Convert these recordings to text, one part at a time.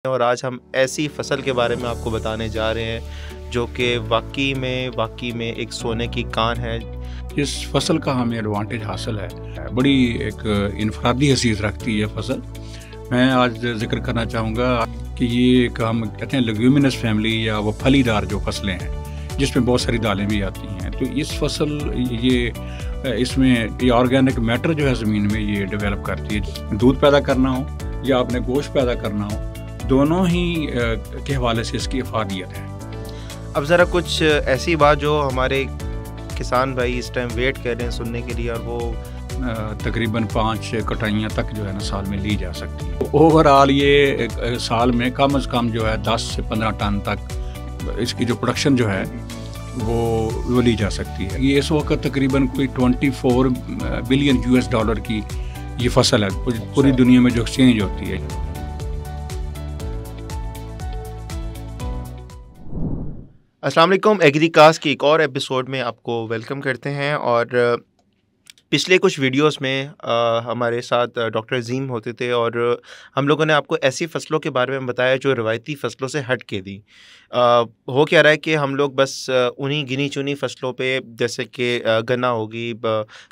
और आज हम ऐसी फसल के बारे में आपको बताने जा रहे हैं जो कि वाकई में एक सोने की कान है। इस फसल का हमें एडवांटेज हासिल है, बड़ी एक इनफरादी हैसियत रखती है फसल। मैं आज जिक्र करना चाहूँगा कि ये एक हम कहते हैं लेग्यूमिनस फैमिली या वो फलीदार जो फसलें हैं जिसमें बहुत सारी दालें भी आती हैं। तो इस फसल इसमें ये ऑर्गेनिक मैटर जो है ज़मीन में ये डेवलप करती है। दूध पैदा करना हो या आपने गोश्त पैदा करना हो, दोनों ही के हवाले से इसकी अफादियत है। अब ज़रा कुछ ऐसी बात जो हमारे किसान भाई इस टाइम वेट कर रहे हैं सुनने के लिए, और वो तकरीबन 5 कटाइयाँ तक जो है ना साल में ली जा सकती है। ओवरऑल ये साल में कम से कम जो है 10 से 15 टन तक इसकी जो प्रोडक्शन जो है वो ली जा सकती है। ये इस वक्त तकरीबन कोई 24 बिलियन यूएस डॉलर की ये फसल है पूरी दुनिया में जो एक्सचेंज होती है। अस्सलाम वालेकुम, एग्रीकास्ट के एक और एपिसोड में आपको वेलकम करते हैं। और पिछले कुछ वीडियोस में हमारे साथ डॉक्टर अजीम होते थे और हम लोगों ने आपको ऐसी फसलों के बारे में बताया जो रवायती फसलों से हट के दी। हो क्या रहा है कि हम लोग बस उन्हीं गिनी चुनी फसलों पे, जैसे कि गन्ना होगी,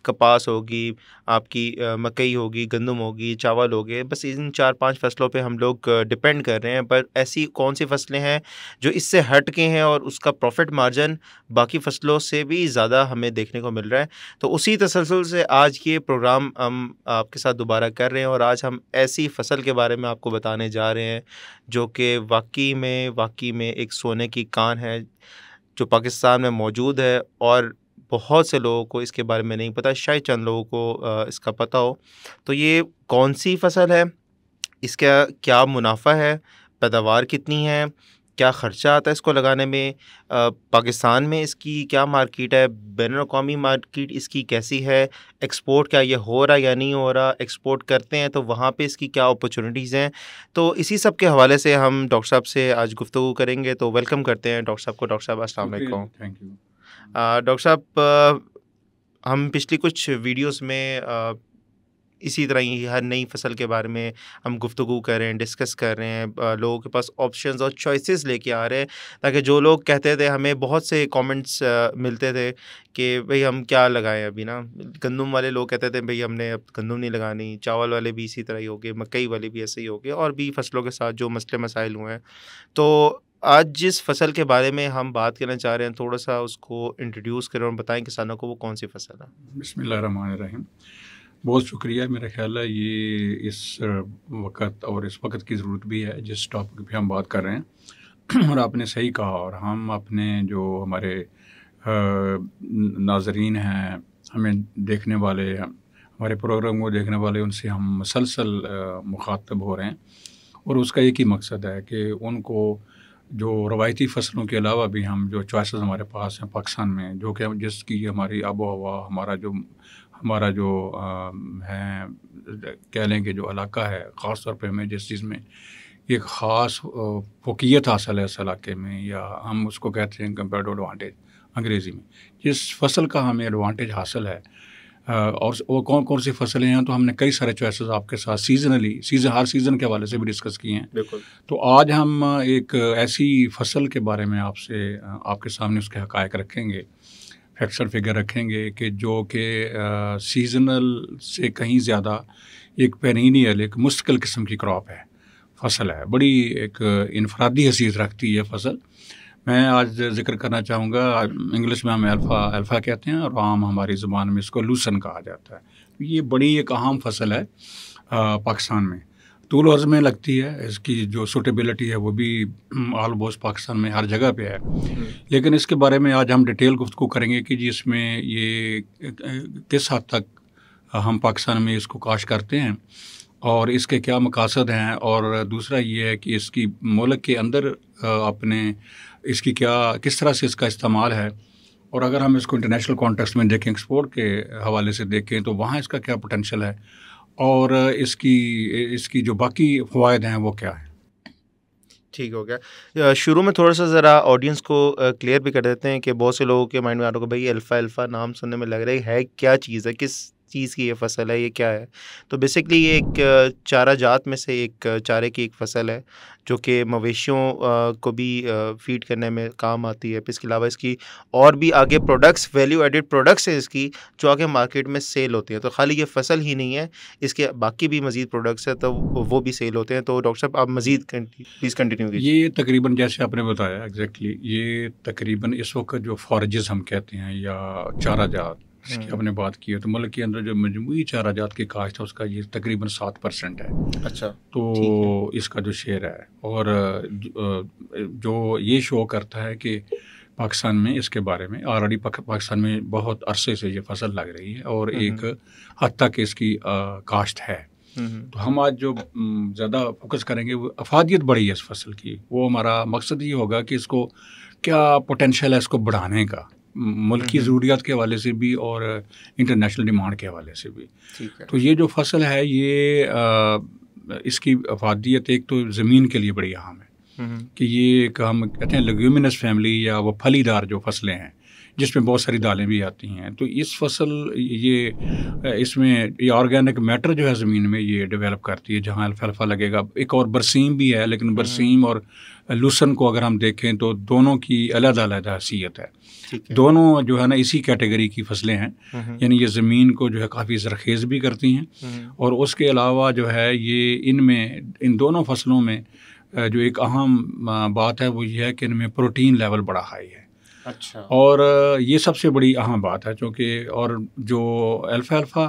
कपास होगी, आपकी मकई होगी, गंदम होगी, चावल हो गए, बस इन 4-5 फसलों पे हम लोग डिपेंड कर रहे हैं। पर ऐसी कौन सी फसलें हैं जो इससे हट के हैं और उसका प्रॉफिट मार्जिन बाकी फसलों से भी ज़्यादा हमें देखने को मिल रहा है। तो उसी तसलसल से आज ये प्रोग्राम हम आपके साथ दोबारा कर रहे हैं और आज हम ऐसी फसल के बारे में आपको बताने जा रहे हैं जो कि वाकई में एक सोने की कान है, जो पाकिस्तान में मौजूद है और बहुत से लोगों को इसके बारे में नहीं पता, शायद चंद लोगों को इसका पता हो। तो ये कौन सी फसल है, इसका क्या मुनाफा है, पैदावार कितनी है, क्या ख़र्चा आता है इसको लगाने में, पाकिस्तान में इसकी क्या मार्केट है, बैनुल-अक़वामी मार्केट इसकी कैसी है, एक्सपोर्ट क्या ये हो रहा है या नहीं हो रहा, एक्सपोर्ट करते हैं तो वहाँ पे इसकी क्या अपॉर्चुनिटीज़ हैं। तो इसी सब के हवाले से हम डॉक्टर साहब से आज गुफ्तगू करेंगे। तो वेलकम करते हैं डॉक्टर साहब को। डॉक्टर साहब अस्सलाम वालेकुम। Thank you. डॉक्टर साहब, हम पिछली कुछ वीडियोस में इसी तरह ही हर नई फसल के बारे में हम गुफ्तगू कर रहे हैं, डिस्कस कर रहे हैं, लोगों के पास ऑप्शंस और चॉइसेस लेके आ रहे हैं, ताकि जो लोग कहते थे, हमें बहुत से कमेंट्स मिलते थे कि भाई हम क्या लगाएं अभी ना। गंदम वाले लोग कहते थे भाई हमने अब गंदम नहीं लगानी, चावल वाले भी इसी तरह ही हो गए, मकई वाले भी ऐसे ही हो गए, और भी फसलों के साथ जो मसले मसाइल हुए हैं। तो आज जिस फसल के बारे में हम बात करना चाह रहे हैं, थोड़ा सा उसको इंट्रोड्यूस करें और बताएं किसानों को वो कौन सी फसल है। बिस्मिल्लाहिर्रहमानिर्रहीम। बहुत शुक्रिया। मेरा ख्याल है ये इस वक्त की ज़रूरत भी है जिस टॉपिक पे हम बात कर रहे हैं। और आपने सही कहा, और हम अपने जो हमारे नाज़रीन हैं, हमें देखने वाले, हमारे प्रोग्राम को देखने वाले, उनसे हम मुसलसल मुखातब हो रहे हैं। और उसका एक ही मकसद है कि उनको जो रवायती फसलों के अलावा भी हम जो चॉइसेस हमारे पास हैं पाकिस्तान में, जो कि जिसकी हमारी आबो हवा, हमारा जो है, कह लें कि जो इलाका है, ख़ास तौर पे हमें जिस चीज़ में एक ख़ास फ़ोकियत हासिल है इस इलाके में, या हम उसको कहते हैं कंपेरेटिव एडवांटेज अंग्रेज़ी में, जिस फसल का हमें एडवांटेज हासिल है। और वो कौन कौन सी फसलें हैं, तो हमने कई सारे चॉइसेस आपके साथ हर सीज़न के हवाले से भी डिस्कस किए हैं। बिल्कुल। तो आज हम एक ऐसी फसल के बारे में आपके सामने उसके हक़ाइक़ रखेंगे, फैक्ट्स और फिगर रखेंगे कि जो कि सीज़नल से कहीं ज़्यादा एक पेरिनियल, एक मुस्तकिल किस्म की क्रॉप है, फसल है, बड़ी एक इनफरादी हैसियत रखती है फसल। मैं आज जिक्र करना चाहूँगा, इंग्लिश में हम अल्फ़ा कहते हैं और आम हमारी ज़ुबान में इसको लूसन कहा जाता है। ये बड़ी एक अहम फसल है पाकिस्तान में, तूल अर्ज़ में लगती है। इसकी जो सूटेबिलिटी है वो भी ऑलमोस्ट पाकिस्तान में हर जगह पे है। लेकिन इसके बारे में आज हम डिटेल गुफ्तगू करेंगे कि जी इसमें ये किस हद तक हम पाकिस्तान में इसको काश करते हैं और इसके क्या मकासद हैं, और दूसरा ये है कि इसकी मुल्क के अंदर अपने इसकी किस तरह से इसका इस्तेमाल है, और अगर हम इसको इंटरनेशनल कॉन्टेक्स्ट में देखें, एक्सपोर्ट के हवाले से देखें, तो वहाँ इसका क्या पोटेंशियल है, और इसकी जो बाकी फ़वाइद हैं वो क्या है। ठीक हो गया। शुरू में थोड़ा सा ज़रा ऑडियंस को क्लियर भी कर देते हैं कि बहुत से लोगों के माइंड में आ रहा होगा भाई अल्फ़ा नाम सुनने में लग रहा है क्या चीज़ है, किस चीज़ की ये फसल है, ये क्या है? तो बेसिकली ये एक चारा जात में से एक चारे की एक फसल है जो कि मवेशियों को भी फीड करने में काम आती है। फिर इसके अलावा इसकी और भी आगे प्रोडक्ट्स, वैल्यू एडेड प्रोडक्ट्स हैं इसकी, जो आगे मार्केट में सेल होती हैं। तो खाली ये फसल ही नहीं है, इसके बाकी भी मज़ीद प्रोडक्ट्स हैं, तो वो भी सेल होते हैं। तो डॉक्टर साहब आप मज़ीद प्लीज़ कंटिन्यू कीजिए। ये तकरीबन जैसे आपने बताया एग्जैक्टली, ये तकरीबन इस वक्त जो फॉरेजेस हम कहते हैं या चारा जात इसकी आपने बात की है, तो मुल्क के अंदर जो मजमूई चारा जात की काश्त है उसका ये तकरीबन 7% है। अच्छा, तो इसका जो शेयर है, और जो ये शो करता है कि पाकिस्तान में इसके बारे में ऑलरेडी पाकिस्तान में बहुत अरसे से ये फसल लग रही है और एक हद तक इसकी काश्त है। तो हम आज जो ज़्यादा फोकस करेंगे वो अफादियत बढ़ी है इस फसल की। वो हमारा मकसद ये होगा कि इसको क्या पोटेंशियल है इसको बढ़ाने का, मुल्क की ज़रूरियात के हवाले से भी और इंटरनेशनल डिमांड के हवाले से भी। तो ये जो फसल है ये इसकी अफादियत एक तो ज़मीन के लिए बड़ी अहम है कि ये एक हम कहते हैं लेग्यूमिनस फैमिली या वो फलीदार जो फसलें हैं जिसमें बहुत सारी दालें भी आती हैं। तो इस फसल ये इसमें ये ऑर्गेनिक मैटर जो है ज़मीन में ये डेवलप करती है जहाँ अल्फाल्फा लगेगा। एक और बरसीम भी है, लेकिन बरसीम और लूसन को अगर हम देखें तो दोनों की अलग-अलग हैसियत है। दोनों जो है ना इसी कैटेगरी की फसलें हैं, यानी ये ज़मीन को जो है काफ़ी ज़रखेज़ भी करती हैं और उसके अलावा जो है ये इनमें इन दोनों फसलों में जो एक अहम बात है वो ये है कि इनमें प्रोटीन लेवल बड़ा हाई है। अच्छा। और ये सबसे बड़ी अहम बात है क्योंकि और जो अल्फाल्फा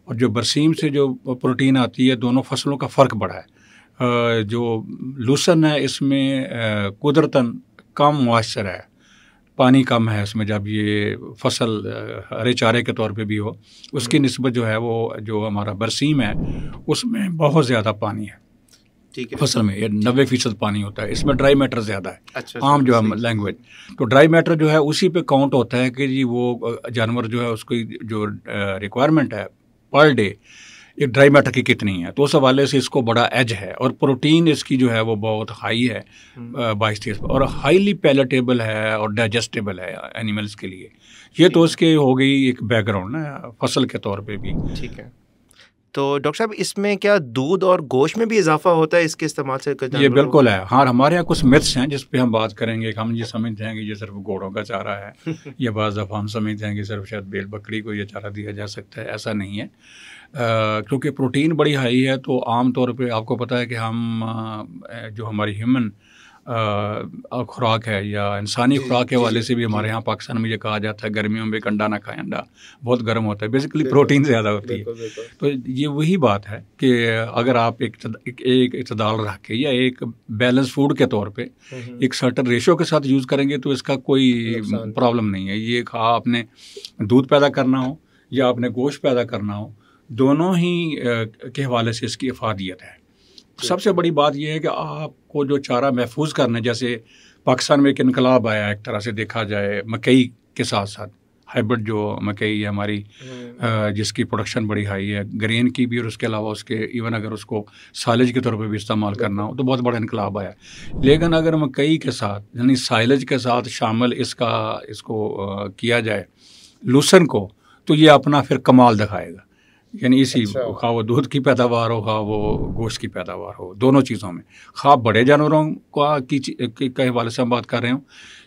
और जो बरसीम से जो प्रोटीन आती है दोनों फसलों का फ़र्क बड़ा है। जो लूसन है इसमें कुदरतन कम मॉइस्चर है, पानी कम है इसमें, जब ये फसल हरे चारे के तौर पे भी हो उसकी निस्बत जो है वो जो हमारा बरसीम है उसमें बहुत ज़्यादा पानी है। फसल में ये 90% पानी होता है, इसमें ड्राई मैटर ज़्यादा है। अच्छा, आम जो है लैंग्वेज, तो ड्राई मैटर जो है उसी पे काउंट होता है कि जी वो जानवर जो है उसकी जो रिक्वायरमेंट है पर डे एक ड्राई मैटर की कितनी है। तो उस हवाले से इसको बड़ा एज है और प्रोटीन इसकी जो है वो बहुत हाई है 22-23 और हाईली पैलेटेबल है और डाइजेस्टेबल है एनिमल्स के लिए। ये तो उसके हो गई एक बैकग्राउंड ना फसल के तौर पे भी। ठीक है। तो डॉक्टर साहब इसमें क्या दूध और गोश्त में भी इजाफा होता है इसके इस्तेमाल से? ये बिल्कुल है। हाँ, हमारे यहाँ कुछ मिथ्स हैं जिस पे हम बात करेंगे। हम ये समझते हैं कि ये सिर्फ घोड़ों का चारा है या बाज़ दफ़ा हम समझते हैं कि सिर्फ शायद भेड़ बकरी को ये चारा दिया जा सकता है। ऐसा नहीं है, क्योंकि प्रोटीन बड़ी हाई है। तो आम तौर पे आपको पता है कि हम जो हमारी ह्यूमन खुराक है या इंसानी खुराक के हवाले से भी हमारे यहाँ पाकिस्तान में ये कहा जाता है गर्मियों में अंडा ना खाएं, अंडा बहुत गर्म होता है। बेसिकली प्रोटीन ज़्यादा होती है। तो ये वही बात है कि अगर आप एक इतदाल रख के या एक बैलेंस फूड के तौर पे एक सर्टन रेशो के साथ यूज़ करेंगे तो इसका कोई प्रॉब्लम नहीं है। ये आपने दूध पैदा करना हो या आपने गोश्त पैदा करना हो, दोनों ही के हवाले से इसकी अफादियत है। सबसे बड़ी बात यह है कि आपको जो चारा महफूज करना है, जैसे पाकिस्तान में एक इनकलाब आया एक तरह से देखा जाए मकई के साथ साथ, हाइब्रिड जो मकई है हमारी जिसकी प्रोडक्शन बड़ी हाई है ग्रेन की भी और उसके अलावा उसके इवन अगर उसको साइलेज के तौर पे भी इस्तेमाल करना हो तो बहुत बड़ा इनकलाब आया। लेकिन अगर मकई के साथ यानी साइलेज के साथ शामिल इसको किया जाए लूसन को, तो ये अपना फिर कमाल दिखाएगा। यानी इसी खा वो दूध की पैदावार हो, खा वो गोश्त की पैदावार हो, दोनों चीज़ों में, खा बड़े जानवरों के हवाले से हम बात कर रहे हो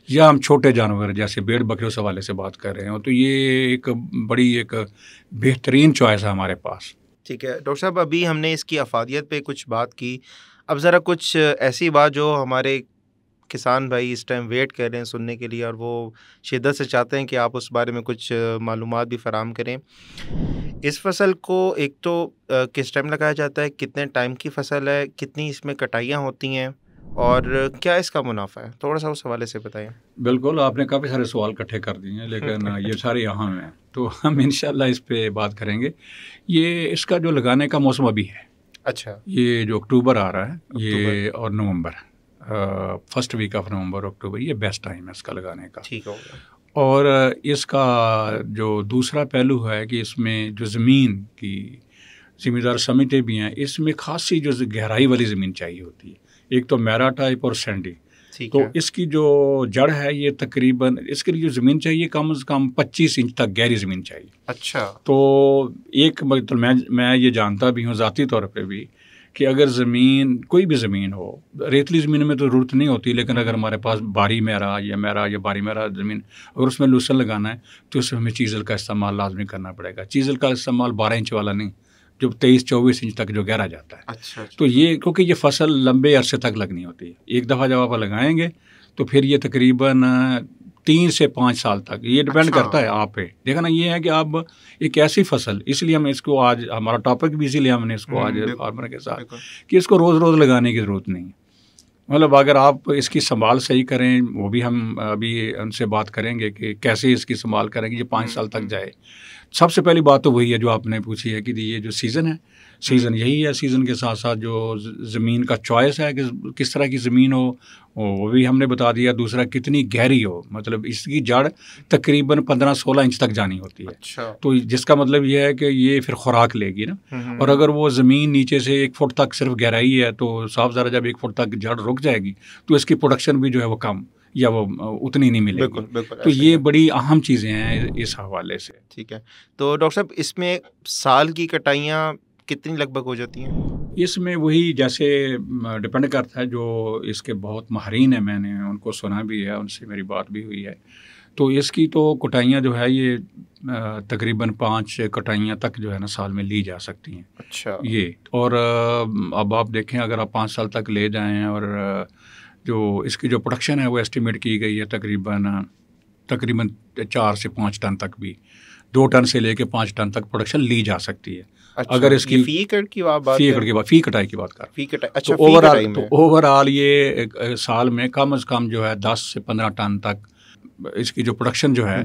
या हम छोटे जानवर जैसे भेड़ बकरी उस हवाले से बात कर रहे हो, तो ये एक बड़ी एक बेहतरीन चॉइस है हमारे पास। ठीक है डॉक्टर साहब, अभी हमने इसकी अफादियत पे कुछ बात की, अब ज़रा कुछ ऐसी बात जो हमारे किसान भाई इस टाइम वेट कर रहे हैं सुनने के लिए और वो शिद्दत से चाहते हैं कि आप उस बारे में कुछ मालूमात भी फराहम करें। इस फसल को एक तो किस टाइम लगाया जाता है, कितने टाइम की फसल है, कितनी इसमें कटाइयाँ होती हैं और क्या इसका मुनाफा है, थोड़ा सा उस हवाले से बताइए। बिल्कुल, आपने काफ़ी सारे सवाल इकट्ठे कर दिए हैं लेकिन ये सारे अहम हैं, तो हम इंशाल्लाह इस पे बात करेंगे। ये इसका जो लगाने का मौसम अभी है, अच्छा, ये जो अक्टूबर आ रहा है ये और नवंबर, फर्स्ट वीक ऑफ नवंबर अक्टूबर, ये बेस्ट टाइम है इसका लगाने का। ठीक होगा। और इसका जो दूसरा पहलू है कि इसमें जो ज़मीन की ज़िम्मेदार समझते भी हैं, इसमें खासी जो गहराई वाली ज़मीन चाहिए होती है। एक तो मैरा टाइप और सैंडी, ठीक तो है। इसकी जो जड़ है ये तकरीबन, इसके लिए जो ज़मीन चाहिए कम से कम 25 इंच तक गहरी ज़मीन चाहिए। अच्छा। तो एक मतलब मैं ये जानता भी हूँ ज़ाती तौर पे भी कि अगर ज़मीन, कोई भी ज़मीन हो, रेतली ज़मीन में तो ज़रूरत नहीं होती, लेकिन अगर हमारे पास बारी मेरा या बारी मेरा ज़मीन, अगर उसमें लूसन लगाना है तो उसमें हमें चीज़ल का इस्तेमाल लाजमी करना पड़ेगा। चीज़ल का इस्तेमाल 12 इंच वाला नहीं, जो 23-24 इंच तक जो गहरा जाता है। अच्छा। तो ये क्योंकि ये फसल लंबे अरसे तक लगनी होती है, एक दफ़ा जब आप लगाएंगे तो फिर ये तकरीबन 3 से 5 साल तक, ये डिपेंड अच्छा। करता है आप पे। देखा ना, ये है कि आप एक ऐसी फसल, इसलिए हम इसको आज हमारा टॉपिक भी इसीलिए हमने इसको आज फार्मर के साथ कि इसको रोज़ रोज़ लगाने की ज़रूरत नहीं है। मतलब अगर आप इसकी संभाल सही करें, वो भी हम अभी उनसे बात करेंगे कि कैसे इसकी संभाल करेंगे ये 5 साल तक जाए। सबसे पहली बात तो वही है जो आपने पूछी है कि ये जो सीज़न है, सीज़न यही है। सीज़न के साथ साथ जो ज़मीन का चॉइस है कि किस तरह की ज़मीन हो, वो भी हमने बता दिया। दूसरा, कितनी गहरी हो, मतलब इसकी जड़ तकरीबन 15-16 इंच तक जानी होती है। अच्छा। तो जिसका मतलब ये है कि ये फिर खुराक लेगी ना। और अगर वो ज़मीन नीचे से 1 फुट तक सिर्फ गहराई है तो साफ ज़रा जब 1 फुट तक जड़ रुक जाएगी तो इसकी प्रोडक्शन भी जो है वो कम या वो उतनी नहीं मिलेगी। बिल्कुल बिल्कुल। तो ये बड़ी अहम चीज़ें हैं इस हवाले से। ठीक है। तो डॉक्टर साहब, इसमें साल की कटाइयाँ कितनी लगभग हो जाती हैं? इसमें वही जैसे डिपेंड करता है, जो इसके बहुत माहिरीन हैं, मैंने उनको सुना भी है, उनसे मेरी बात भी हुई है। तो इसकी तो कटाइयाँ जो है ये तकरीबन 5 कटाइयाँ तक जो है ना साल में ली जा सकती हैं। अच्छा। ये और अब आप देखें, अगर आप 5 साल तक ले जाएं और जो इसकी जो प्रोडक्शन है वो एस्टिमेट की गई है तकरीबन 4 से 5 टन तक भी, 2 टन से लेके 5 टन तक प्रोडक्शन ली जा सकती है। अच्छा, अगर इसकी फी एकड़ की बात फी एकड़ की बात, फी कटाई की बात कर, फी कटाई। अच्छा, तो ओवरऑल ये साल में कम से कम जो है 10 से 15 टन तक इसकी जो प्रोडक्शन जो है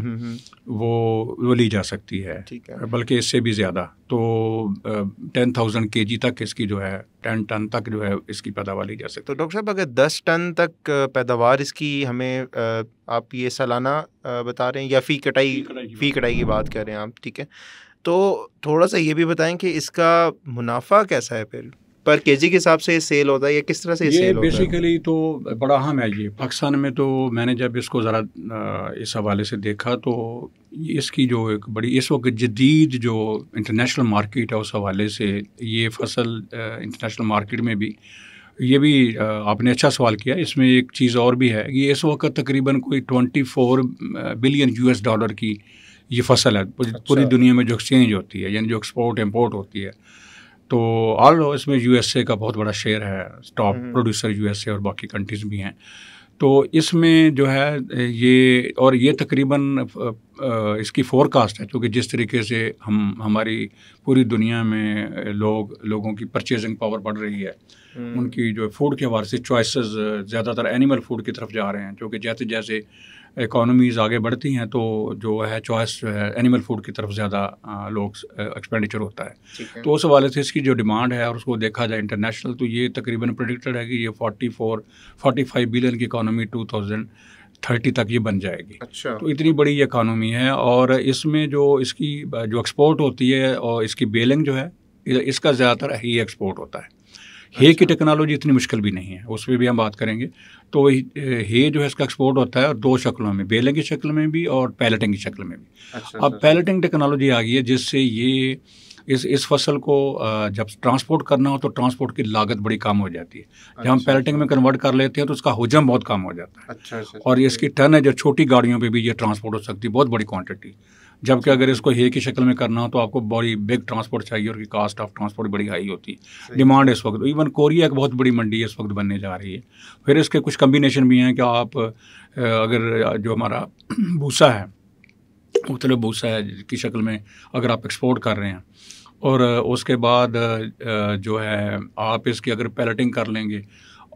वो ली जा सकती है। ठीक है। बल्कि इससे भी ज़्यादा, तो 10,000 kg तक इसकी जो है 10 टन तक जो है इसकी पैदावार ली जा सकती है। तो डॉक्टर साहब, अगर 10 टन तक पैदावार इसकी हमें आप ये सालाना बता रहे हैं या फ़ी कटाई की बात कर रहे हैं आप? ठीक है। तो थोड़ा सा ये भी बताएं कि इसका मुनाफा कैसा है, फिर पर केजी के हिसाब से सेल होता है या किस तरह से सेल होता है? बेसिकली तो बड़ा अहम है ये पाकिस्तान में। तो मैंने जब इसको ज़रा इस हवाले से देखा तो इसकी जो एक बड़ी इस वक्त जदीद जो इंटरनेशनल मार्केट है, उस हवाले से ये फसल इंटरनेशनल मार्केट में भी, ये भी आपने अच्छा सवाल किया। इसमें एक चीज़ और भी है, ये इस वक्त तकरीबन कोई 24 बिलियन US डॉलर की ये फसल है। पूरी दुनिया में जो एक्सचेंज होती है, यानी जो एक्सपोर्ट इम्पोर्ट होती है, तो ऑल इसमें USA का बहुत बड़ा शेयर है, टॉप प्रोड्यूसर USA और बाकी कंट्रीज़ भी हैं। तो इसमें जो है ये तकरीबन इसकी फोरकास्ट है, क्योंकि जिस तरीके से हमारी पूरी दुनिया में लोगों की परचेजिंग पावर बढ़ रही है, उनकी जो फूड के हवाले से चॉइसेस ज़्यादातर एनिमल फूड की तरफ जा रहे हैं, क्योंकि जैसे जैसे इकोनॉमीज़ आगे बढ़ती हैं तो जो है चॉइस जो है एनिमल फूड की तरफ ज़्यादा लोग एक्सपेंडिचर होता है। तो उस हवाले से इसकी जो डिमांड है और उसको देखा जाए इंटरनेशनल, तो ये तकरीबन प्रेडिक्टेड है कि ये 44-45 बिलियन की इकोनॉमी 2030 तक ये बन जाएगी। अच्छा। तो इतनी बड़ी इकोनॉमी है। और इसमें जो इसकी जो एक्सपोर्ट होती है और इसकी बेलिंग जो है, इसका ज़्यादातर ही एक्सपोर्ट होता है। हे की टेक्नोलॉजी इतनी मुश्किल भी नहीं है, उस पर भी हम बात करेंगे। तो हे जो है इसका एक्सपोर्ट होता है और 2 शक्लों में, बेलिंग की शक्ल में भी और पैलेटिंग की शक्ल में भी। अब पैलेटिंग टेक्नोलॉजी आ गई है, जिससे ये इस फसल को जब ट्रांसपोर्ट करना हो तो ट्रांसपोर्ट की लागत बड़ी कम हो जाती है। जब हम पैलेटिंग में कन्वर्ट कर लेते हैं तो उसका हुजम बहुत कम हो जाता है। और इसकी टन है जो छोटी गाड़ियों पे भी ये ट्रांसपोर्ट हो सकती है, बहुत बड़ी क्वांटिटी। जबकि अगर इसको हे की शक्ल में करना हो तो आपको बड़ी बिग ट्रांसपोर्ट चाहिए और की कॉस्ट ऑफ ट्रांसपोर्ट बड़ी हाई होती है। डिमांड इस वक्त इवन कोरिया एक बहुत बड़ी मंडी इस वक्त बनने जा रही है। फिर इसके कुछ कम्बिनेशन भी हैं कि आप अगर जो हमारा भूसा है, मुख्तलिफ भूसा है की शक्ल में अगर आप एक्सपोर्ट कर रहे हैं, और उसके बाद जो है आप इसकी अगर पैलेटिंग कर लेंगे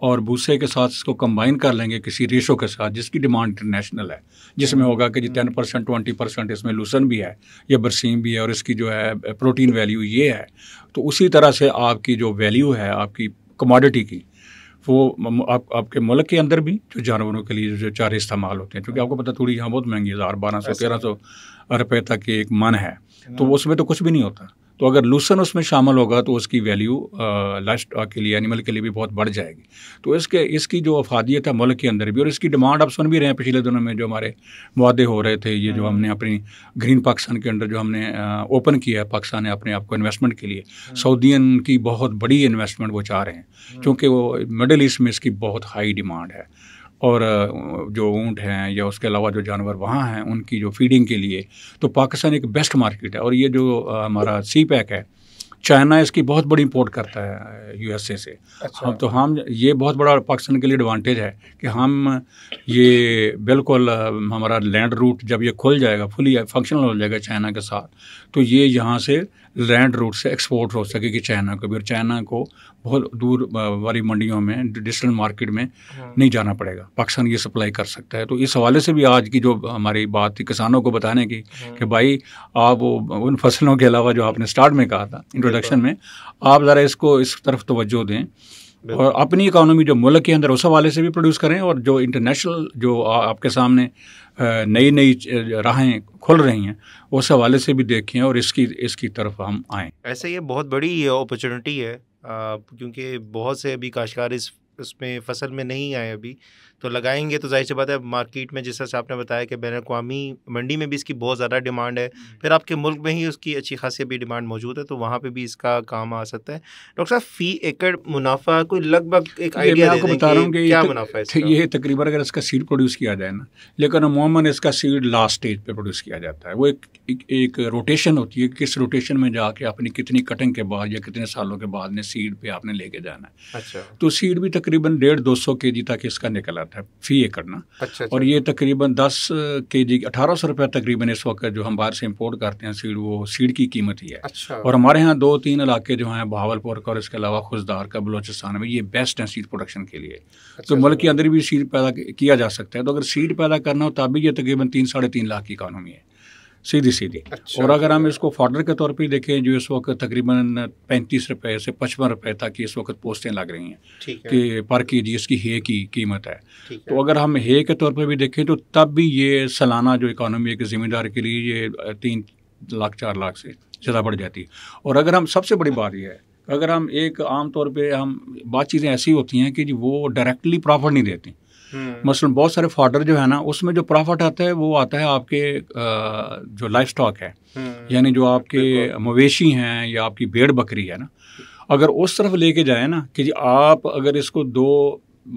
और भूसे के साथ इसको कंबाइन कर लेंगे किसी रेशो के साथ जिसकी डिमांड इंटरनेशनल है, जिसमें होगा कि 10% 20% इसमें लूसन भी है या बरसीम भी है और इसकी जो है प्रोटीन वैल्यू ये है, तो उसी तरह से आपकी जो वैल्यू है आपकी कमोडिटी की, वो आपके मुल्क के अंदर भी जो जानवरों के लिए जो चारे इस्तेमाल होते हैं, क्योंकि आपको पता थोड़ी यहाँ बहुत महंगी है, 1200-1300 रुपये तक एक मन है, तो उसमें तो कुछ भी नहीं होता। तो अगर लूसन उसमें शामिल होगा तो उसकी वैल्यू लाइफ स्टॉक के लिए, एनिमल के लिए भी बहुत बढ़ जाएगी। तो इसकी जो अफादियत है मुल्क के अंदर भी, और इसकी डिमांड आप सुन भी रहे हैं पिछले दिनों में जो हमारे मुआदे हो रहे थे, ये जो हमने अपनी ग्रीन पाकिस्तान के अंडर जो हमने ओपन किया है, पाकिस्तान ने अपने आप को इन्वेस्टमेंट के लिए, सऊदीयन की बहुत बड़ी इन्वेस्टमेंट वो चाह रहे हैं, क्योंकि वो मिडल ईस्ट में इसकी बहुत हाई डिमांड है। और जो ऊँट हैं या उसके अलावा जो जानवर वहाँ हैं उनकी जो फीडिंग के लिए, तो पाकिस्तान एक बेस्ट मार्केट है। और ये जो हमारा सी पैक है, चाइना इसकी बहुत बड़ी इंपोर्ट करता है यूएसए से। अच्छा। हम ये बहुत बड़ा पाकिस्तान के लिए एडवांटेज है कि हम ये बिल्कुल हमारा लैंड रूट जब ये खुल जाएगा, फुली फंक्शनल हो जाएगा चाइना के साथ, तो ये यहाँ से लैंड रूट से एक्सपोर्ट हो सकेगी चाइना को भी, और चाइना को बहुत दूर वाली मंडियों में, डिजिटल मार्केट में नहीं जाना पड़ेगा, पाकिस्तान ये सप्लाई कर सकता है। तो इस हवाले से भी आज की जो हमारी बात थी किसानों को बताने की कि भाई आप उन फसलों के अलावा जो आपने स्टार्ट में कहा था इंट्रोडक्शन में, आप ज़रा इसको इस तरफ तवज्जो दें और अपनी इकानमी जो मुल्क के अंदर उस हवाले से भी प्रोड्यूस करें, और जो इंटरनेशनल जो आपके सामने नई नई राहें खुल रही हैं उस हवाले से भी देखें और इसकी तरफ हम आएँ। ऐसे ये बहुत बड़ी अपॉर्चुनिटी है, क्योंकि बहुत से अभी काश्तकार इसमें फसल में नहीं आए अभी, तो लगाएंगे तो जाहिर सी बात है मार्केट में, जिस तरह से आपने बताया कि बैनुल-अक़वामी मंडी में भी इसकी बहुत ज़्यादा डिमांड है, फिर आपके मुल्क में ही उसकी अच्छी खासी भी डिमांड मौजूद है, तो वहाँ पे भी इसका काम आ सकता है। डॉक्टर साहब, फ़ी एकड़ मुनाफा कोई लगभग एक आइडिया आपको बता रहा हूँ कि क्या मुनाफा है इसका? ये तकरीबन अगर इसका सीड प्रोड्यूस किया जाए ना, लेकिन अमूमन इसका सीड लास्ट स्टेज पे प्रोड्यूस किया जाता है। वो एक रोटेशन होती है, किस रोटेशन में जाके अपनी कितनी कटिंग के बाद या कितने सालों के बाद ने सीड पे आपने लेके जाना है। अच्छा। तो सीड भी तकरीबन 150-200 kg तक इसका निकल आता है फी एकड़ ना। अच्छा। और ये तकरीबन 10 kg 1800 रुपये तकरीबन इस वक्त जो हम बाहर से इंपोर्ट करते हैं सीड, वो सीड की कीमत ही है। अच्छा। और हमारे यहाँ 2-3 इलाके जो हैं बहावलपुर का और इसके अलावा खुजदार का, बलोचिस्तान में, ये बेस्ट हैं सीड प्रोडक्शन के लिए। तो मुल्क के अंदर भी सीड पैदा किया जा सकता है। तो अगर सीड पैदा करना हो तब भी ये तकरीबन 3-3.5 लाख की इकानमी है सीधी। अच्छा। और अगर हम इसको फॉर्डर के तौर पे देखें, जो इस वक्त तकरीबन 35 रुपये से 55 रुपये तक की इस वक्त पोस्टें लग रही हैं कि पर केजी इसकी हे की कीमत है। तो अगर हम हे के तौर पे भी देखें तो तब भी ये सालाना जो इकानमी एक ज़िम्मेदार के लिए ये 3 लाख 4 लाख से ज़्यादा बढ़ जाती है। और अगर हम, सबसे बड़ी बात यह है, अगर हम एक आम तौर पर हम बात चीज़ें ऐसी होती हैं कि जी वो डायरेक्टली प्रॉफिट नहीं देती। मसलन बहुत सारे फॉडर जो है ना, उसमें जो प्रॉफिट आता है वो आता है आपके जो लाइफ स्टॉक है, यानी जो आपके मवेशी हैं या आपकी भेड़ बकरी है ना, अगर उस तरफ लेके जाए ना कि जी आप अगर इसको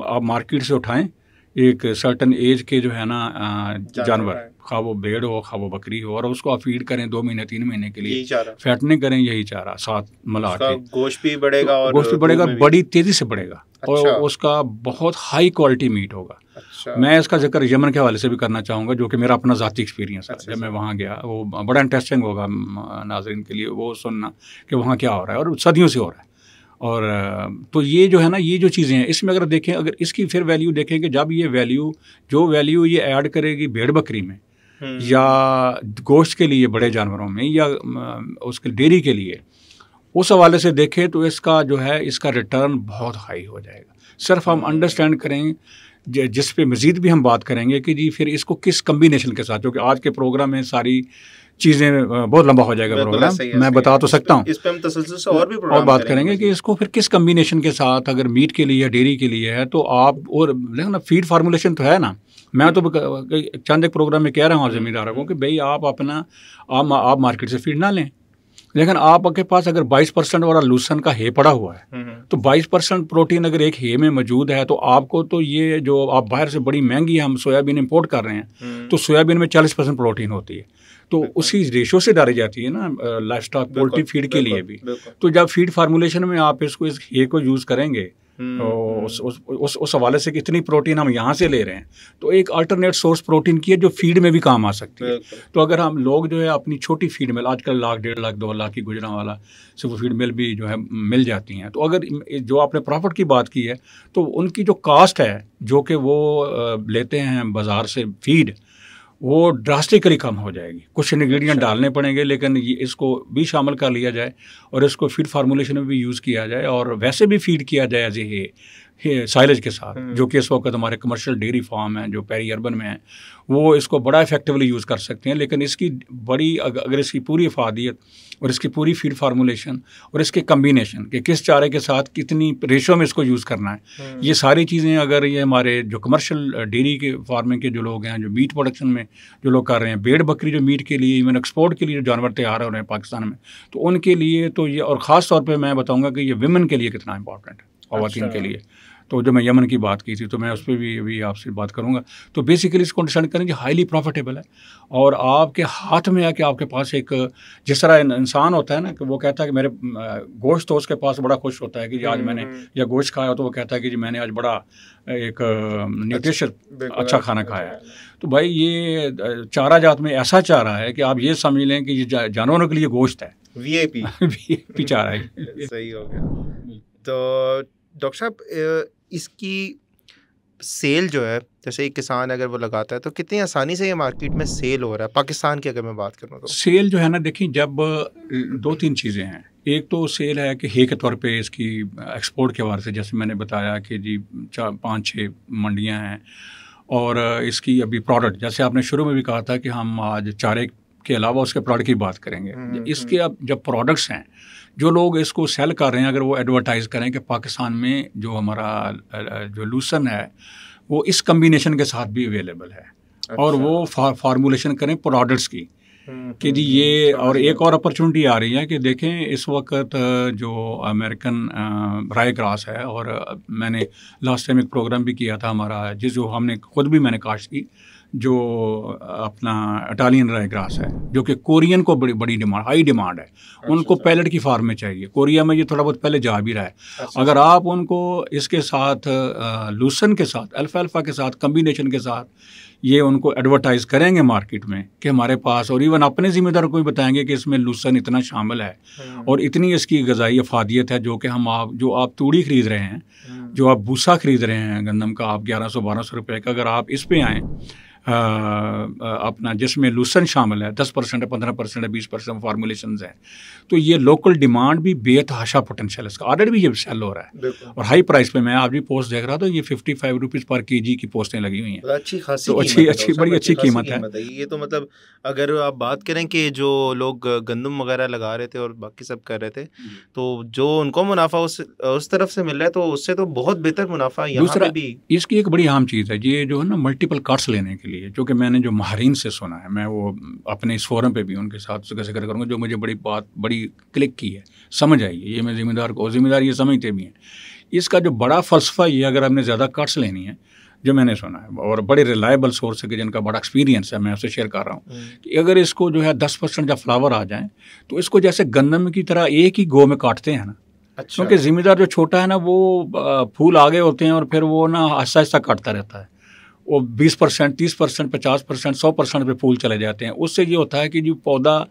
आप मार्केट से उठाएं एक सर्टन एज के जो है ना जानवर, खा वो भेड़ हो खा वो बकरी हो, और उसको आप फीड करें 2 महीने 3 महीने के लिए, फैटनिंग करें, यही चारा साथ मिला के, गोश्त भी बढ़ेगा और गोश्त भी बढ़ेगा, बड़ी तेज़ी से बढ़ेगा। अच्छा। और उसका बहुत हाई क्वालिटी मीट होगा। अच्छा। मैं इसका जिक्र यमन के हवाले से भी करना चाहूँगा, जो कि मेरा अपना ज़ाती एक्सपीरियंस है। जब मैं वहाँ गया, वो बड़ा इंटरेस्टिंग होगा नाज़रीन के लिए वो सुनना कि वहाँ क्या हो रहा है, और सदियों से हो रहा है। और तो ये जो है ना, ये जो चीज़ें हैं इसमें अगर देखें, अगर इसकी फिर वैल्यू देखें कि जब ये वैल्यू ये ऐड करेगी भेड़ बकरी में या गोश्त के लिए बड़े जानवरों में या उसके डेयरी के लिए, उस हवाले से देखें तो इसका जो है इसका रिटर्न बहुत हाई हो जाएगा। सिर्फ हम अंडरस्टैंड करें, जिस पे मज़ीद भी हम बात करेंगे कि जी फिर इसको किस कम्बिनेशन के साथ, क्योंकि आज के प्रोग्राम में सारी चीज़ें बहुत लंबा हो जाएगा प्रोग्राम, मैं बता तो सकता हूँ, इस पे हम तसल्सल से और भी और बात करेंगे कि इसको फिर किस कम्बिनेशन के साथ, अगर मीट के लिए या डेयरी के लिए है तो आप, और लेकिन फीड फार्मूलेशन तो है ना। मैं तो चंद एक प्रोग्राम में कह रहा हूँ ज़मींदारों को कि भाई आप अपना आप मार्केट से फीड ना लें, लेकिन आपके पास अगर 22% वाला लूसन का हे पड़ा हुआ है तो 22% प्रोटीन अगर एक हे में मौजूद है, तो आपको तो ये जो आप बाहर से बड़ी महंगी हम सोयाबीन इंपोर्ट कर रहे हैं, तो सोयाबीन में 40% प्रोटीन होती है, तो उसी रेशो से डाली जाती है ना लाइफ स्टॉक पोल्ट्री फीड के लिए भी। तो जब फीड फार्मूलेशन में आप इस हे को यूज़ करेंगे तो उस हवाले से कितनी प्रोटीन हम यहाँ से ले रहे हैं, तो एक अल्टरनेट सोर्स प्रोटीन की है जो फीड में भी काम आ सकती है। तो अगर हम लोग जो है अपनी छोटी फीड मिल, आजकल 1 लाख 1.5 लाख 2 लाख की गुजरांवाला से वो फीड मिल भी जो है मिल जाती हैं, तो अगर जो आपने प्रॉफिट की बात की है तो उनकी जो कास्ट है जो कि वो लेते हैं बाज़ार से फीड, वो ड्रास्टिकली कम हो जाएगी। कुछ इंग्रेडिएंट डालने पड़ेंगे, लेकिन ये इसको भी शामिल कर लिया जाए और इसको फीड फार्मूलेशन में भी यूज़ किया जाए और वैसे भी फीड किया जाए एज ए साइलेज के साथ, जो कि इस वक्त हमारे कमर्शियल डेयरी फार्म हैं जो पेरी अर्बन में हैं, वो इसको बड़ा इफेक्टिवली यूज़ कर सकते हैं। लेकिन इसकी बड़ी, अगर इसकी पूरी अफादियत और इसकी पूरी फीड फार्मूलेशन और इसके कम्बिनेशन कि किस चारे के साथ कितनी रेशो में इसको यूज़ करना है, ये सारी चीज़ें अगर ये हमारे जो कमर्शियल डेयरी के फार्मिंग के जो लोग हैं, जो मीट प्रोडक्शन में जो लोग कर रहे हैं, भेड़ बकरी जो मीट के लिए, इवन एक्सपोर्ट के लिए जो जानवर तैयार हो रहे हैं पाकिस्तान में, तो उनके लिए तो ये, और ख़ास तौर पर मैं बताऊँगा कि ये विमेन के लिए कितना इंपॉर्टेंट है, ख़वातीन के लिए। तो जो मैं यमन की बात की थी, तो मैं उस पर भी अभी आपसे बात करूंगा। तो बेसिकली इसको अंडरस्टैंड करें कि हाईली प्रॉफिटेबल है, और आपके हाथ में है कि आपके पास एक, जिस तरह इंसान होता है ना कि वो कहता है कि मेरे गोश्त, तो उसके पास बड़ा खुश होता है कि आज मैंने या गोश्त खाया, तो वो कहता है कि जी मैंने आज बड़ा एक न्यूट्रिशियस अच्छा खाना खाया है। तो भाई ये चारा जात में ऐसा चारा है कि आप ये समझ लें कि ये जानवरों के लिए गोश्त है, वीआईपी वीआईपी चारा है। सही हो गया। तो डॉक्टर साहब, इसकी सेल जो है, जैसे एक किसान अगर वो लगाता है तो कितनी आसानी से ये मार्केट में सेल हो रहा है? पाकिस्तान की अगर मैं बात करूँ तो सेल जो है ना, देखिए, जब 2-3 चीज़ें हैं। एक तो सेल है कि हे के तौर पे इसकी एक्सपोर्ट के वास्ते, जैसे मैंने बताया कि जी 4-5-6 मंडियां हैं, और इसकी अभी प्रोडक्ट, जैसे आपने शुरू में भी कहा था कि हम आज चारे के अलावा उसके प्रोडक्ट की बात करेंगे। इसके अब जब प्रोडक्ट्स हैं, जो लोग इसको सेल कर रहे हैं, अगर वो एडवर्टाइज़ करें कि पाकिस्तान में जो हमारा जो लूसन है वो इस कम्बिनेशन के साथ भी अवेलेबल है, और वो फार्मूलेशन करें प्रोडक्ट्स की कि जी ये, और एक और अपॉर्चुनिटी आ रही है कि देखें इस वक्त जो अमेरिकन राय ग्रास है, और मैंने लास्ट टाइम एक प्रोग्राम भी किया था हमारा, जो हमने खुद भी मैंने काश्त की, जो अपना इटालियन राय ग्रास है, जो कि कोरियन को बड़ी डिमांड, हाई डिमांड है। उनको पैलेट की फार्म में चाहिए, कोरिया में ये थोड़ा बहुत पहले जा भी रहा है। अगर आप उनको इसके साथ लूसन के साथ, अल्फा के साथ, कम्बिनेशन के साथ ये उनको एडवर्टाइज़ करेंगे मार्केट में कि हमारे पास, और इवन अपने ज़िम्मेदार को भी बताएंगे कि इसमें लूसन इतना शामिल है और इतनी इसकी गज़ाई अफादियत है, जो कि जो आप तूड़ी खरीद रहे हैं, जो आप भूसा खरीद रहे हैं गंदम का, आप 1100-1200 रुपये का, अगर आप इस पे आएँ अपना, जिसमें लूसन शामिल है, 10% है, 15% है, 20% फार्मूलेशन है, तो ये लोकल डिमांड भी बेतहाशा पोटेंशियल है इसका। ऑलरेडी भी ये सेल हो रहा है, और हाई प्राइस पे। मैं आज भी पोस्ट देख रहा था, ये 55 रुपीज़ पर केजी की पोस्टें लगी हुई हैं। अच्छी खासी, तो अच्छी बड़ी अच्छी कीमत है। ये तो मतलब अगर आप बात करें कि जो लोग गंदम वगैरह लगा रहे थे और बाकी सब कर रहे थे, तो जो उनको मुनाफा उस तरफ से मिल रहा है, तो उससे तो बहुत बेहतर मुनाफा यहाँ पे भी। इसकी एक बड़ी अहम चीज़ है, ये जो है ना मल्टीपल कट्स लेने के लिए, जो कि मैंने जो माहिरीन से सुना है, मैं वो अपने इस फोरम पे भी उनके साथ जिक्र करूँगा, जो मुझे बड़ी क्लिक की है, समझ आई है। ये मैं जिम्मेदार ये समझते भी हैं। इसका जो बड़ा फ़लसफ़ा ये, अगर आपने ज़्यादा कट्स लेनी है, जो मैंने सुना है, और बड़े रिलायबल सोर्स है कि जिनका बड़ा एक्सपीरियंस है, मैं उससे शेयर कर रहा हूँ कि अगर इसको जो है 10% जब फ्लावर आ जाए, तो इसको जैसे गंदम की तरह एक ही गो में काटते हैं ना। अच्छा। क्योंकि ज़िम्मेदार जो छोटा है ना, वो फूल आगे होते हैं और फिर वो ना आहिस्ता आहिस्ता काटता रहता है। वो 20%, 30%, 50%, 100% पे फूल चले जाते हैं। उससे ये होता है कि जो पौधा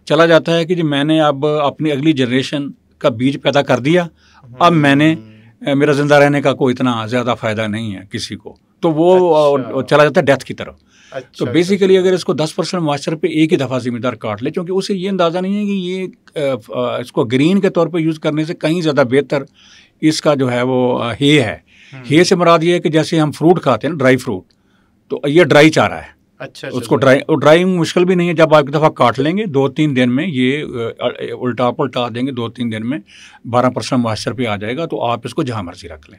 चला जाता है कि जो मैंने अब अपनी अगली जनरेशन का बीज पैदा कर दिया, अब मेरा ज़िंदा रहने का कोई इतना ज़्यादा फ़ायदा नहीं है किसी को, तो वो चला जाता है डेथ की तरफ। तो बेसिकली अगर इसको 10% मॉइस्चर पे एक ही दफ़ा ज़िम्मेदार काट ले, क्योंकि उसे ये अंदाज़ा नहीं है कि ये इसको ग्रीन के तौर पे यूज़ करने से कहीं ज़्यादा बेहतर इसका जो है वो हे है। हे से मुराद ये है कि जैसे हम फ्रूट खाते हैं ना, ड्राई फ्रूट, तो ये ड्राई चारा है। अच्छा, उसको ड्राइंग मुश्किल भी नहीं है। जब आप एक दफ़ा काट लेंगे 2-3 दिन में, ये उल्टा देंगे, 2-3 दिन में 12% मॉइस्चर पे आ जाएगा, तो आप इसको जहाँ मर्जी रख लें,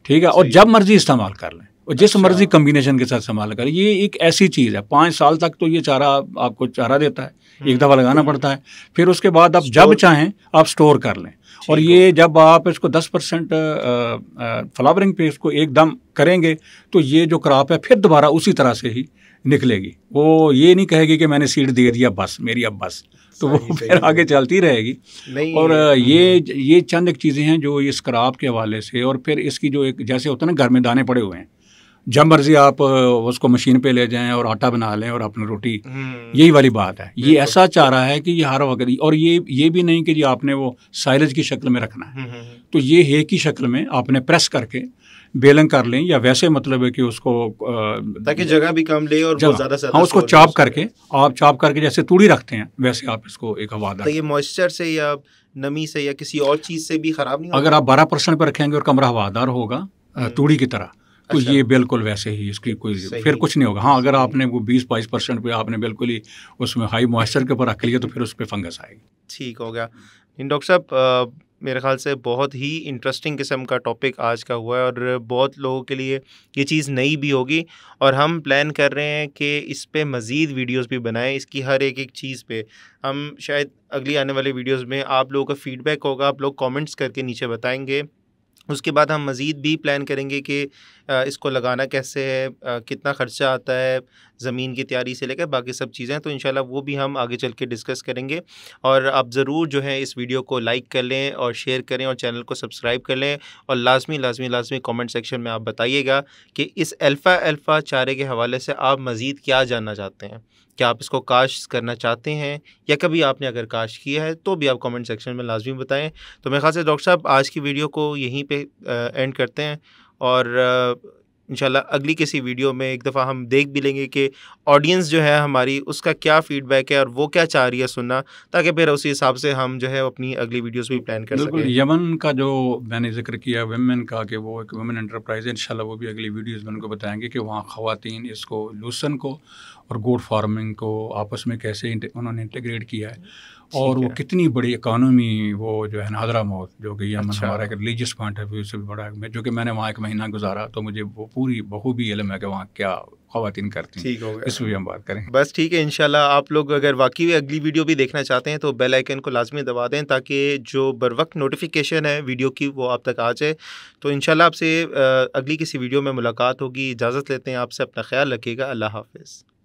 ठीक है, और जब मर्जी इस्तेमाल कर लें, और जिस मर्जी कम्बिनेशन के साथ इस्तेमाल करें। ये एक ऐसी चीज़ है, 5 साल तक तो ये चारा आपको चारा देता है, एक दफ़ा लगाना पड़ता है, फिर उसके बाद आप जब चाहें आप स्टोर कर लें। और ये जब आप इसको 10% फ्लावरिंग पे इसको एकदम करेंगे, तो ये जो क्रॉप है फिर दोबारा उसी तरह से ही निकलेगी। वो ये नहीं कहेगी कि मैंने सीड दे दिया बस, मेरी अब बस, तो वो फिर आगे चलती रहेगी। और ये चंद एक चीज़ें हैं जो इस क्रॉप के हवाले से, और फिर इसकी जो एक, जैसे होता है ना घर में दाने पड़े हुए हैं, जब मर्जी आप उसको मशीन पे ले जाएं और आटा बना लें और अपनी रोटी, यही वाली बात है। ये ऐसा चारा है कि ये हर वक्त, और ये भी नहीं कि जी आपने वो साइलेज की शक्ल में रखना है, तो ये हे की शक्ल में आपने प्रेस करके बेलन कर लें, या वैसे मतलब है कि उसको ताकि जगह भी कम ले और बहुत ज़्यादा, हाँ, उसको चॉप करके जैसे तूड़ी रखते हैं वैसे आप इसको एक हवादार। तो ये मॉइस्चर से या नमी से या किसी और चीज़ से भी ख़राब नहीं होगा? अगर आप 12% पर रखेंगे और कमरा हवादार होगा तूड़ी की तरह। तो अच्छा। ये बिल्कुल वैसे ही, इसकी कोई सही। फिर कुछ नहीं होगा। हाँ, अगर आपने वो 20-22% पे आपने बिल्कुल ही उसमें हाई मॉइस्चर के ऊपर रख लिया तो फिर उस पे फंगस आएगी। ठीक हो गया। डॉक्टर साहब, मेरे ख़्याल से बहुत ही इंटरेस्टिंग किस्म का टॉपिक आज का हुआ है और बहुत लोगों के लिए ये चीज़ नई भी होगी, और हम प्लान कर रहे हैं कि इस पे मज़ीद वीडियोस भी बनाएं, इसकी हर एक चीज़ पे। हम शायद अगली आने वाले वीडियोस में आप लोगों का फ़ीडबैक होगा, आप लोग कमेंट्स करके नीचे बताएंगे। उसके बाद हम मज़ीद भी प्लान करेंगे कि इसको लगाना कैसे है, कितना ख़र्चा आता है, ज़मीन की तैयारी से लेकर बाकी सब चीज़ें, तो इंशाल्लाह वो भी हम आगे चल के डिस्कस करेंगे। और आप ज़रूर जो है इस वीडियो को लाइक कर लें और शेयर करें और चैनल को सब्सक्राइब कर लें, और लाज़मी कमेंट सेक्शन में आप बताइएगा कि इस अल्फ़ा चारे के हवाले से आप मज़ीद क्या जानना चाहते हैं। क्या आप इसको काश्त करना चाहते हैं, या कभी आपने अगर काश्त किया है तो भी आप कमेंट सेक्शन में लाज़मी बताएं। तो मेरे ख़्याल से डॉक्टर साहब आज की वीडियो को यहीं पे एंड करते हैं, और इंशाल्लाह अगली किसी वीडियो में एक दफ़ा हम देख भी लेंगे कि ऑडियंस जो है हमारी उसका क्या फ़ीडबैक है और वो क्या चाह रही है सुनना, ताकि फिर उसी हिसाब से हम जो है अपनी अगली वीडियोस भी प्लान कर बिल्कुल, सकें। यमन का जो मैंने ज़िक्र किया वुमेन का, कि वो एक वुमेन एंटरप्राइज़ है, इंशाल्लाह वो भी अगली वीडियोज़ में उनको बताएँगे कि वहाँ ख़वातीन इसको लूसन को और गोट फार्मिंग को आपस में कैसे उन्होंने इंटीग्रेट किया है, और ठीक वो है। कितनी बड़ी इकॉनमी वो जो है ना हज़रमौत, जो कि यमन अच्छा। हमारा एक रिलीजियस पॉइंट ऑफ व्यू से भी बड़ा है, जो कि मैंने वहाँ 1 महीना गुजारा, तो मुझे वो पूरी बखूबी इल्म है कि वहाँ क्या ख़वातीन करती हैं। ठीक हो गया। इस पे भी हम बात करेंगे। बस ठीक है, इंशाल्लाह आप लोग अगर वाकई अगली वीडियो भी देखना चाहते हैं तो बेल आइकन को लाजमी दबा दें, ताकि जो बर वक्त नोटिफिकेशन है वीडियो की वो आप तक आ जाए। तो इंशाल्लाह आपसे अगली किसी वीडियो में मुलाकात होगी। इजाज़त लेते हैं आपसे, अपना ख्याल रखिएगा। अल्लाह हाफ़िज़।